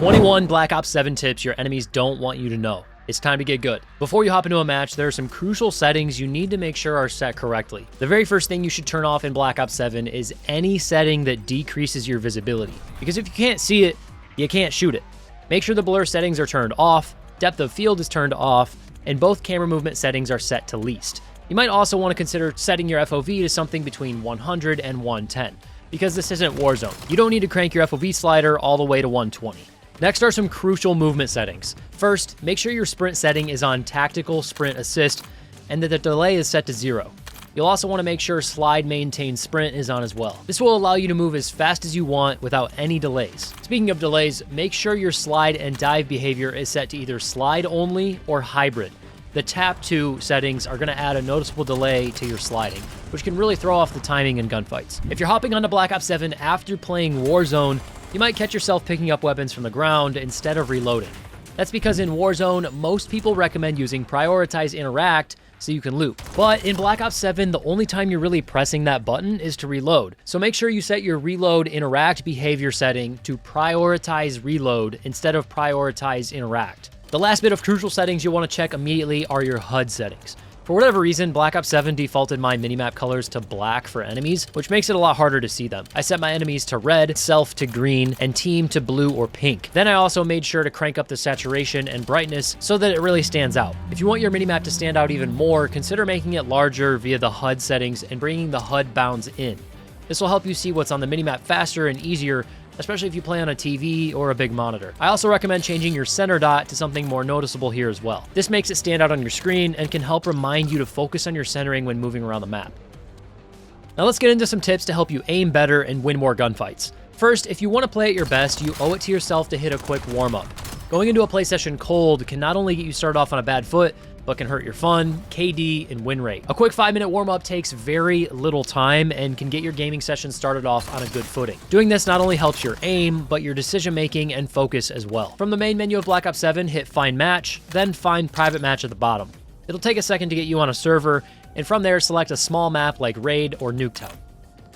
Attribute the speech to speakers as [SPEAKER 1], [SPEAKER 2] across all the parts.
[SPEAKER 1] 21 Black Ops 7 tips your enemies don't want you to know. It's time to get good. Before you hop into a match, there are some crucial settings you need to make sure are set correctly. The very first thing you should turn off in Black Ops 7 is any setting that decreases your visibility. Because if you can't see it, you can't shoot it. Make sure the blur settings are turned off, depth of field is turned off, and both camera movement settings are set to least. You might also want to consider setting your FOV to something between 100 and 110, because this isn't Warzone. You don't need to crank your FOV slider all the way to 120. Next are some crucial movement settings. First, make sure your sprint setting is on tactical sprint assist and that the delay is set to 0. You'll also want to make sure slide maintain sprint is on as well. This will allow you to move as fast as you want without any delays. Speaking of delays, make sure your slide and dive behavior is set to either slide only or hybrid. The tap 2 settings are going to add a noticeable delay to your sliding, which can really throw off the timing in gunfights. If you're hopping onto Black Ops 7 after playing Warzone, you might catch yourself picking up weapons from the ground instead of reloading. That's because in Warzone, most people recommend using Prioritize Interact so you can loot. But in Black Ops 7, the only time you're really pressing that button is to reload. So make sure you set your Reload Interact behavior setting to Prioritize Reload instead of Prioritize Interact. The last bit of crucial settings you'll want to check immediately are your HUD settings. For whatever reason, Black Ops 7 defaulted my minimap colors to black for enemies, which makes it a lot harder to see them. I set my enemies to red, self to green, and team to blue or pink. Then I also made sure to crank up the saturation and brightness so that it really stands out. If you want your minimap to stand out even more, consider making it larger via the HUD settings and bringing the HUD bounds in. This will help you see what's on the minimap faster and easier, especially if you play on a TV or a big monitor. I also recommend changing your center dot to something more noticeable here as well. This makes it stand out on your screen and can help remind you to focus on your centering when moving around the map. Now let's get into some tips to help you aim better and win more gunfights. First, if you want to play at your best, you owe it to yourself to hit a quick warm-up. Going into a play session cold can not only get you started off on a bad foot, but can hurt your fun, KD, and win rate. A quick 5-minute warm-up takes very little time and can get your gaming session started off on a good footing. Doing this not only helps your aim, but your decision-making and focus as well. From the main menu of Black Ops 7, hit Find Match, then find Private Match at the bottom. It'll take a second to get you on a server, and from there, select a small map like Raid or Nuketown.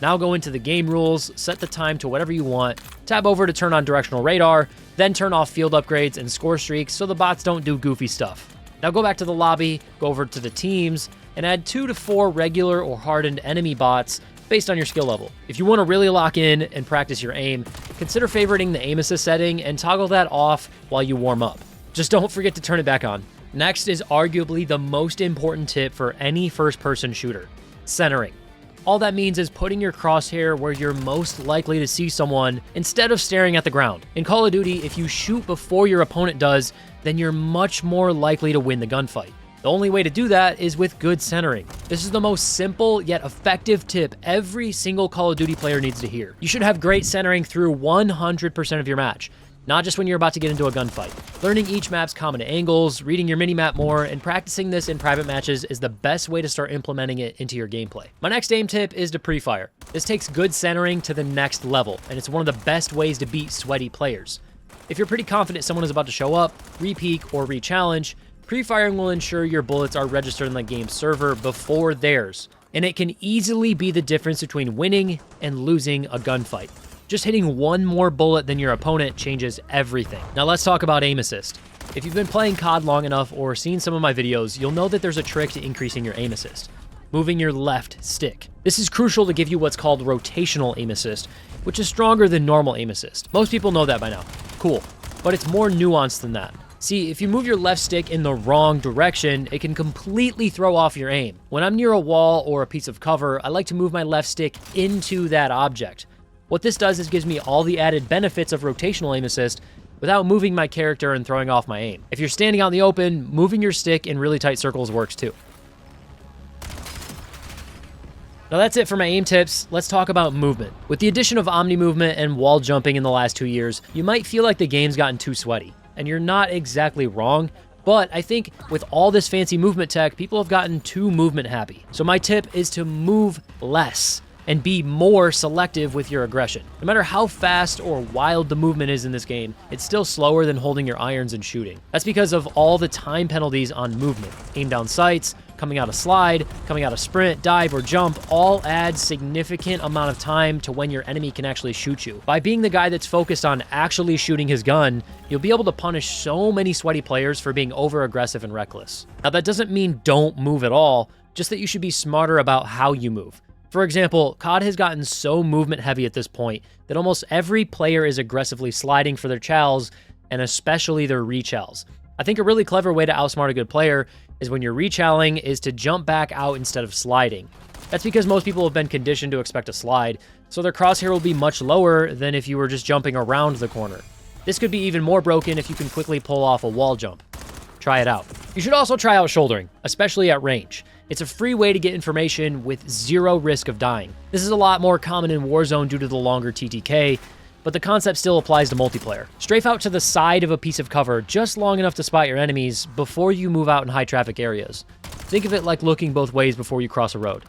[SPEAKER 1] Now go into the game rules, set the time to whatever you want, tab over to turn on directional radar, then turn off field upgrades and score streaks so the bots don't do goofy stuff. Now go back to the lobby, go over to the teams, and add 2 to 4 regular or hardened enemy bots based on your skill level. If you want to really lock in and practice your aim, consider favoriting the aim assist setting and toggle that off while you warm up. Just don't forget to turn it back on. Next is arguably the most important tip for any first-person shooter: centering. All that means is putting your crosshair where you're most likely to see someone instead of staring at the ground. In Call of Duty, if you shoot before your opponent does, then you're much more likely to win the gunfight. The only way to do that is with good centering. This is the most simple yet effective tip every single Call of Duty player needs to hear. You should have great centering through 100% of your match, not just when you're about to get into a gunfight. Learning each map's common angles, reading your minimap more, and practicing this in private matches is the best way to start implementing it into your gameplay. My next aim tip is to pre-fire. This takes good centering to the next level, and it's one of the best ways to beat sweaty players. If you're pretty confident someone is about to show up, re-peek, or re-challenge, pre-firing will ensure your bullets are registered in the game server before theirs, and it can easily be the difference between winning and losing a gunfight. Just hitting one more bullet than your opponent changes everything. Now let's talk about aim assist. If you've been playing COD long enough or seen some of my videos, you'll know that there's a trick to increasing your aim assist: moving your left stick. This is crucial to give you what's called rotational aim assist, which is stronger than normal aim assist. Most people know that by now. Cool. But it's more nuanced than that. See, if you move your left stick in the wrong direction, it can completely throw off your aim. When I'm near a wall or a piece of cover, I like to move my left stick into that object. What this does is gives me all the added benefits of rotational aim assist without moving my character and throwing off my aim. If you're standing out in the open, moving your stick in really tight circles works too. Now that's it for my aim tips. Let's talk about movement. With the addition of omni movement and wall jumping in the last 2 years, you might feel like the game's gotten too sweaty. And you're not exactly wrong, but I think with all this fancy movement tech, people have gotten too movement happy. So my tip is to move less. and be more selective with your aggression. No matter how fast or wild the movement is in this game, it's still slower than holding your irons and shooting. That's because of all the time penalties on movement. Aim down sights, coming out of slide, coming out of sprint, dive, or jump all add significant amount of time to when your enemy can actually shoot you. By being the guy that's focused on actually shooting his gun, you'll be able to punish so many sweaty players for being over-aggressive and reckless. Now, that doesn't mean don't move at all, just that you should be smarter about how you move. For example, COD has gotten so movement heavy at this point that almost every player is aggressively sliding for their chows, and especially their re-chows. I think a really clever way to outsmart a good player is when you're re-chowing is to jump back out instead of sliding. That's because most people have been conditioned to expect a slide, so their crosshair will be much lower than if you were just jumping around the corner. This could be even more broken if you can quickly pull off a wall jump. Try it out. You should also try out shouldering, especially at range. It's a free way to get information with zero risk of dying. This is a lot more common in Warzone due to the longer TTK, but the concept still applies to multiplayer. Strafe out to the side of a piece of cover just long enough to spot your enemies before you move out in high traffic areas. Think of it like looking both ways before you cross a road.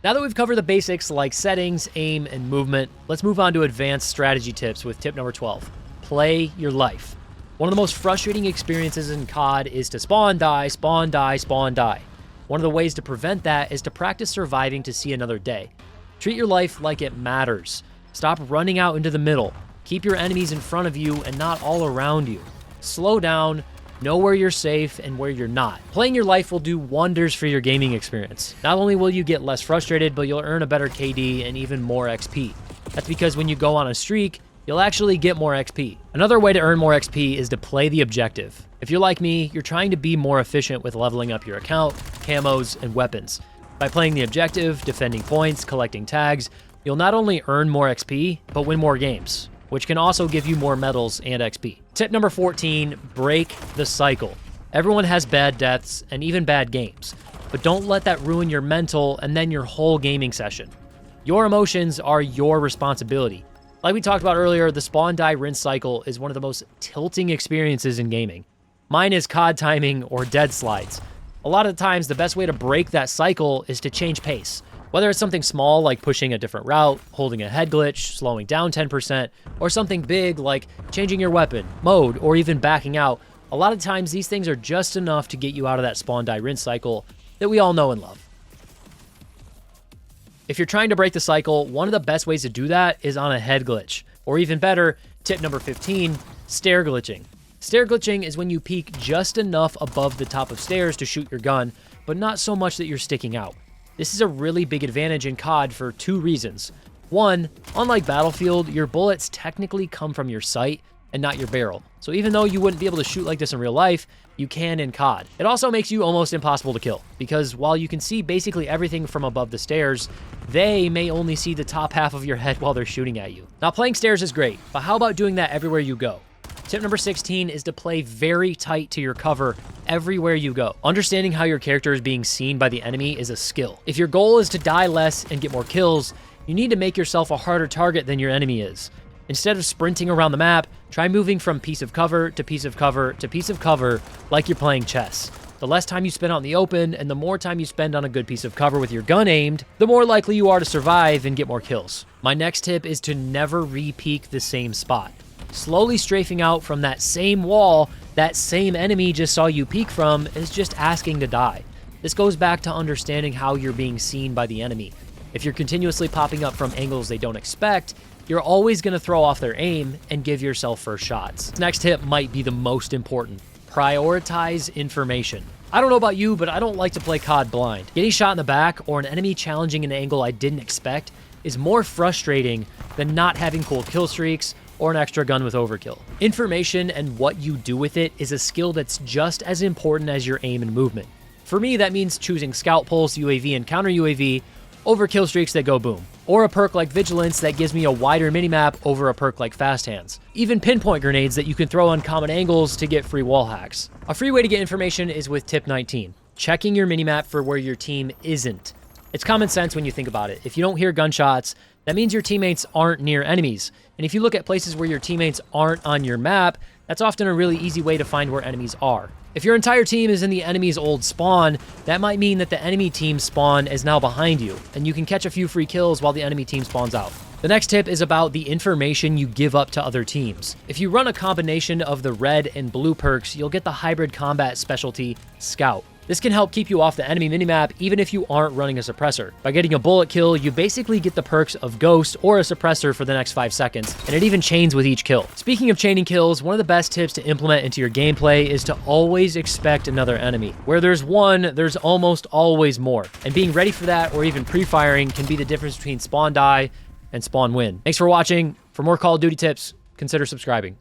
[SPEAKER 1] Now that we've covered the basics like settings, aim, and movement, let's move on to advanced strategy tips with tip number 12. Play your life. One of the most frustrating experiences in COD is to spawn, die, spawn, die, spawn, die. One of the ways to prevent that is to practice surviving to see another day. Treat your life like it matters. Stop running out into the middle. Keep your enemies in front of you and not all around you. Slow down, know where you're safe and where you're not. Playing your life will do wonders for your gaming experience. Not only will you get less frustrated, but you'll earn a better KD and even more XP. That's because when you go on a streak, you'll actually get more XP. Another way to earn more XP is to play the objective. If you're like me, you're trying to be more efficient with leveling up your account, camos, and weapons. By playing the objective, defending points, collecting tags, you'll not only earn more XP, but win more games, which can also give you more medals and XP. Tip number 14, break the cycle. Everyone has bad deaths and even bad games, but don't let that ruin your mental and then your whole gaming session. Your emotions are your responsibility. Like we talked about earlier, the spawn, die, rinse cycle is one of the most tilting experiences in gaming. Mine is COD timing or dead slides. A lot of the times, the best way to break that cycle is to change pace. Whether it's something small like pushing a different route, holding a head glitch, slowing down 10%, or something big like changing your weapon, mode, or even backing out, a lot of times these things are just enough to get you out of that spawn, die, rinse cycle that we all know and love. If you're trying to break the cycle, one of the best ways to do that is on a head glitch. Or even better, tip number 15, stair glitching. Stair glitching is when you peek just enough above the top of stairs to shoot your gun, but not so much that you're sticking out. This is a really big advantage in COD for two reasons. One, unlike Battlefield, your bullets technically come from your sight and not your barrel. So even though you wouldn't be able to shoot like this in real life, you can in COD. It also makes you almost impossible to kill, because while you can see basically everything from above the stairs, they may only see the top half of your head while they're shooting at you. Now, playing stairs is great, but how about doing that everywhere you go? Tip number 16 is to play very tight to your cover everywhere you go. Understanding how your character is being seen by the enemy is a skill. If your goal is to die less and get more kills, you need to make yourself a harder target than your enemy is. Instead of sprinting around the map, try moving from piece of cover to piece of cover to piece of cover like you're playing chess. The less time you spend out in the open and the more time you spend on a good piece of cover with your gun aimed, the more likely you are to survive and get more kills. My next tip is to never re-peek the same spot. Slowly strafing out from that same wall that same enemy just saw you peek from is just asking to die. This goes back to understanding how you're being seen by the enemy. If you're continuously popping up from angles they don't expect, you're always going to throw off their aim and give yourself first shots. This next tip might be the most important. Prioritize information. I don't know about you, but I don't like to play COD blind. Getting shot in the back or an enemy challenging an angle I didn't expect is more frustrating than not having cool kill streaks or an extra gun with overkill. Information and what you do with it is a skill that's just as important as your aim and movement. For me, that means choosing scout pulse, UAV, and counter UAV over kill streaks that go boom, or a perk like Vigilance that gives me a wider minimap over a perk like Fast Hands. Even pinpoint grenades that you can throw on common angles to get free wall hacks. A free way to get information is with tip 19, checking your minimap for where your team isn't. It's common sense when you think about it. If you don't hear gunshots, that means your teammates aren't near enemies. And if you look at places where your teammates aren't on your map, That's often a really easy way to find where enemies are. If your entire team is in the enemy's old spawn, that might mean that the enemy team spawn is now behind you, and you can catch a few free kills while the enemy team spawns out. The next tip is about the information you give up to other teams. If you run a combination of the red and blue perks, you'll get the hybrid combat specialty, Scout. This can help keep you off the enemy minimap even if you aren't running a suppressor. By getting a bullet kill, you basically get the perks of Ghost or a suppressor for the next 5 seconds, and it even chains with each kill. Speaking of chaining kills, one of the best tips to implement into your gameplay is to always expect another enemy. Where there's one, there's almost always more, and being ready for that or even pre-firing can be the difference between spawn die and spawn win. Thanks for watching. For more Call of Duty tips, consider subscribing.